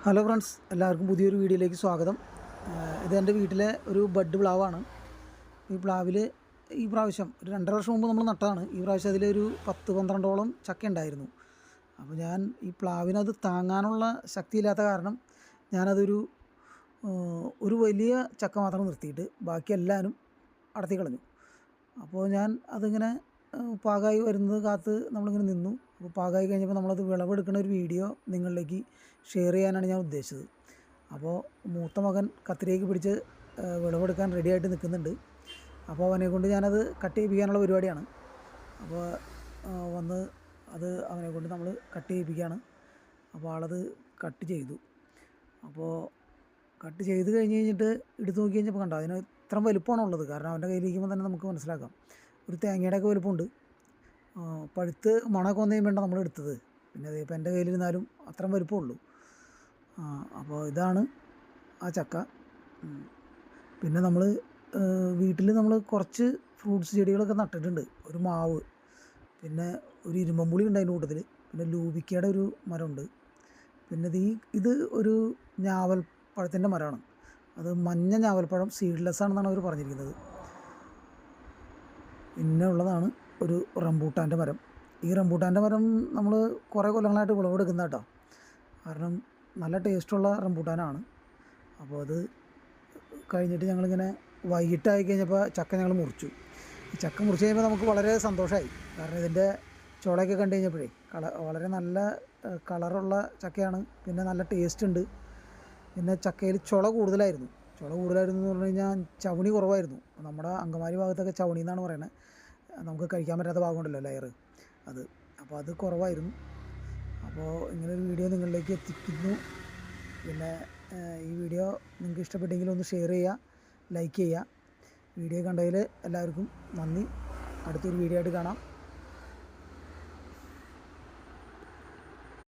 Hello friends, എല്ലാവർക്കും പുതിയൊരു വീഡിയോയിലേക്ക് സ്വാഗതം. ഇത് എൻ്റെ വീട്ടിലെ ഒരു ബഡ് പ്ലാവാണ്. ഈ പ്ലാവിൽ ഈ പ്രാവശ്യം ഒരു 2.5 വർഷം മുമ്പ് നമ്മൾ നട്ടതാണ്. ഈ പ്രാവശ്യം അതിലൊരു 10-12ഓളം ചക്ക ഉണ്ടായിരുന്നു. അപ്പോൾ ഞാൻ ഈ പ്ലാവിനത് താങ്ങാനുള്ള ശക്തിയില്ലാത്ത കാരണം ഞാനതൊരു ഒരു വലിയ ചക്ക മാത്രം നിർത്തിയിട്ട് ബാക്കി എല്ലാവരും അടർത്തി കളഞ്ഞു. അപ്പോൾ ഞാൻ അതിങ്ങനെ പാകമായി വരുന്നത് കാത്ത് നമ്മളിങ്ങനെ നിന്നു. അപ്പോൾ പാകമായി കഴിഞ്ഞപ്പോൾ നമ്മളത് വിളവെടുക്കുന്ന ഒരു വീഡിയോ നിങ്ങളിലേക്ക് ഷെയർ ചെയ്യാനാണ് ഞാൻ ഉദ്ദേശിച്ചത്. അപ്പോൾ മൂത്ത മകൻ കത്തിരിക്ക് പിടിച്ച് വിളവെടുക്കാൻ റെഡിയായിട്ട് നിൽക്കുന്നുണ്ട്. അപ്പോൾ അവനെ കൊണ്ട് ഞാനത് കട്ട് ചെയ്യിപ്പിക്കാനുള്ള പരിപാടിയാണ്. അപ്പോൾ വന്ന് അത് അവനെ കൊണ്ട് നമ്മൾ കട്ട് ചെയ്യിപ്പിക്കുകയാണ്. അപ്പോൾ ആളത് കട്ട് ചെയ്തു. അപ്പോൾ കട്ട് ചെയ്ത് കഴിഞ്ഞിട്ട് എടുത്ത് നോക്കി കഴിഞ്ഞപ്പോൾ കണ്ടോ, അതിന് ഇത്ര വലുപ്പമാണുള്ളത്. കാരണം അവൻ്റെ കയ്യിലിരിക്കുമ്പോൾ തന്നെ നമുക്ക് മനസ്സിലാക്കാം ഒരു തേങ്ങയുടെയൊക്കെ വലുപ്പമുണ്ട്. പഴുത്ത് മണമൊക്കെ വന്നു കഴിയുമ്പോൾ നമ്മൾ എടുത്തത്. പിന്നെ അത് ഇപ്പം എൻ്റെ കയ്യിലിരുന്നാലും അത്രയും വലുപ്പമുള്ളൂ. അപ്പോൾ ഇതാണ് ആ ചക്ക. പിന്നെ നമ്മൾ വീട്ടിൽ നമ്മൾ കുറച്ച് ഫ്രൂട്ട്സ് ചെടികളൊക്കെ നട്ടിട്ടുണ്ട്. ഒരു മാവ്, പിന്നെ ഒരു ഇരുമ്പമ്പുളി ഉണ്ട് അതിൻ്റെ കൂട്ടത്തിൽ, പിന്നെ ലൂബിക്കയുടെ ഒരു മരമുണ്ട്. പിന്നെ ഇത് ഒരു ഞാവൽപ്പഴത്തിൻ്റെ മരമാണ്. അത് മഞ്ഞ ഞാവൽപ്പഴം, സീഡ്ലെസ് ആണെന്നാണ് അവർ പറഞ്ഞിരിക്കുന്നത്. പിന്നെ ഉള്ളതാണ് ഒരു റംബൂട്ടാൻ്റെ മരം. ഈ റംബൂട്ടാൻ്റെ മരം നമ്മൾ കുറേ കൊല്ലങ്ങളായിട്ട് വിളവെടുക്കുന്ന കേട്ടോ. കാരണം നല്ല ടേസ്റ്റുള്ള റംബൂട്ടാനാണ്. അപ്പോൾ അത് കഴിഞ്ഞിട്ട് ഞങ്ങളിങ്ങനെ വൈകിട്ടായി കഴിഞ്ഞപ്പോൾ ചക്ക ഞങ്ങൾ മുറിച്ചു. ഈ ചക്ക മുറിച്ച് കഴിയുമ്പോൾ നമുക്ക് വളരെ സന്തോഷമായി. കാരണം ഇതിൻ്റെ ചുളയൊക്കെ കണ്ടു കഴിഞ്ഞപ്പോഴേ വളരെ നല്ല കളറുള്ള ചക്കയാണ്. പിന്നെ നല്ല ടേസ്റ്റ് ഉണ്ട്. പിന്നെ ചക്കയിൽ ചുള കൂടുതലായിരുന്നു എന്ന് പറഞ്ഞു കഴിഞ്ഞാൽ ചവണി കുറവായിരുന്നു. നമ്മുടെ അങ്കമാലി ഭാഗത്തൊക്കെ ചവണി എന്നാണ് പറയുന്നത്. നമുക്ക് കഴിക്കാൻ പറ്റാത്ത ഭാഗമുണ്ടല്ലോ, ലെയർ അത്. അപ്പോൾ അത് കുറവായിരുന്നു. അപ്പോൾ ഇങ്ങനൊരു വീഡിയോ നിങ്ങളിലേക്ക് എത്തിക്കുന്നു. പിന്നെ ഈ വീഡിയോ നിങ്ങൾക്ക് ഇഷ്ടപ്പെട്ടെങ്കിൽ ഒന്ന് ഷെയർ ചെയ്യുക, ലൈക്ക് ചെയ്യുക. വീഡിയോ കണ്ടതിൽ എല്ലാവർക്കും നന്ദി. അടുത്തൊരു വീഡിയോ ആയിട്ട് കാണാം.